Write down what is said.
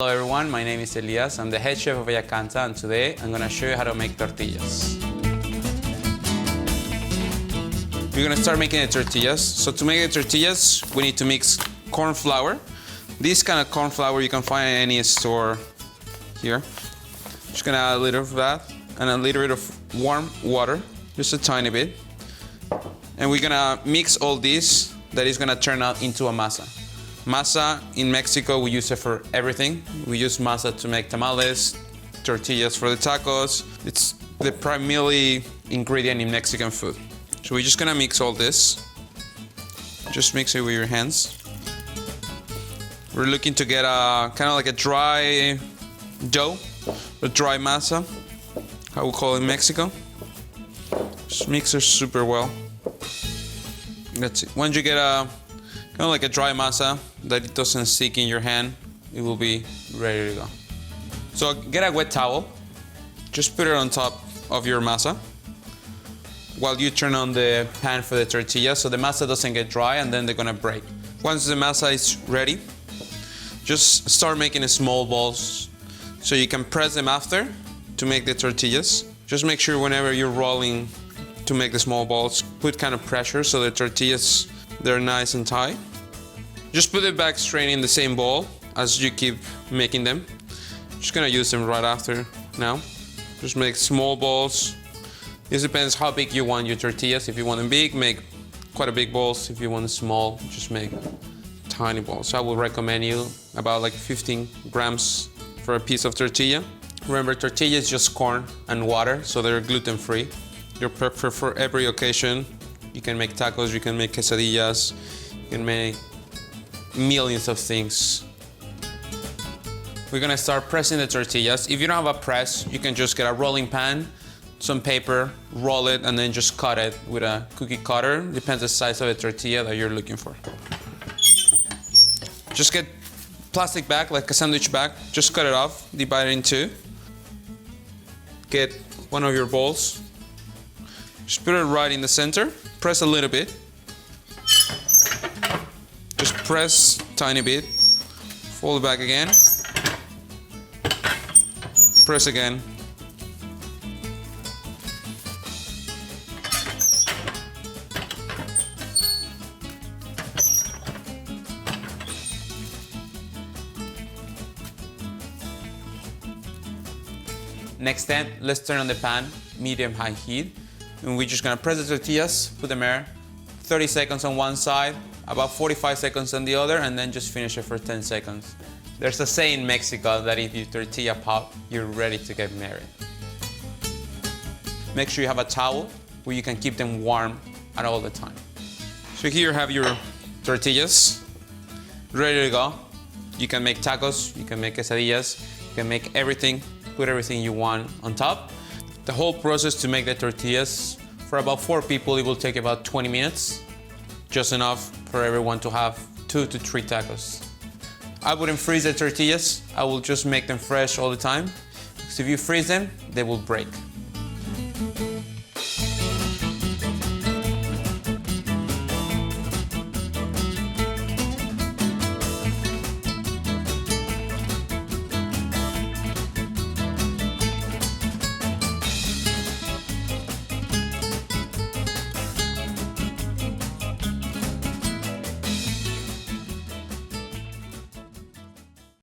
Hello everyone, my name is Elias. I'm the head chef of Ayacanta, and today I'm going to show you how to make tortillas. We're going to start making the tortillas. So to make the tortillas, we need to mix corn flour. This kind of corn flour you can find in any store here. Just going to add a little of that and a little bit of warm water, just a tiny bit. And we're going to mix all this. That is going to turn out into a masa. Masa in Mexico, we use it for everything. We use masa to make tamales, tortillas for the tacos. It's the primary ingredient in Mexican food. So we're just gonna mix all this. Just mix it with your hands. We're looking to get a kind of like a dry dough, a dry masa, how we call it in Mexico. Just mix it super well. That's it. Once you get a kind of like a dry masa that it doesn't stick in your hand, it will be ready to go. So get a wet towel, just put it on top of your masa while you turn on the pan for the tortilla so the masa doesn't get dry and then they're gonna break. Once the masa is ready, just start making small balls so you can press them after to make the tortillas. Just make sure whenever you're rolling to make the small balls, put kind of pressure so the tortillas, they're nice and tight. Just put it back straight in the same bowl as you keep making them. Just gonna use them right after now. Just make small balls. This depends how big you want your tortillas. If you want them big, make quite a big balls. If you want them small, just make tiny balls. So I would recommend you about like 15 grams for a piece of tortilla. Remember, tortilla is just corn and water, so they're gluten-free. They're perfect for every occasion. You can make tacos, you can make quesadillas, you can make millions of things. We're gonna start pressing the tortillas. If you don't have a press, you can just get a rolling pan, some paper, roll it, and then just cut it with a cookie cutter. Depends the size of the tortilla that you're looking for. Just get plastic bag, like a sandwich bag, just cut it off, divide it in two. Get one of your balls, just put it right in the center, press a little bit. Just press tiny bit, fold it back again, press again. Next step, let's turn on the pan, medium-high heat, and we're just gonna press the tortillas, put them there, 30 seconds on one side, about 45 seconds on the other, and then just finish it for 10 seconds. There's a saying in Mexico that if your tortilla pop, you're ready to get married. Make sure you have a towel where you can keep them warm at all the time. So here you have your tortillas ready to go. You can make tacos, you can make quesadillas, you can make everything, put everything you want on top. The whole process to make the tortillas, for about 4 people, it will take about 20 minutes. Just enough for everyone to have 2 to 3 tacos. I wouldn't freeze the tortillas. I will just make them fresh all the time. Because if you freeze them, they will break.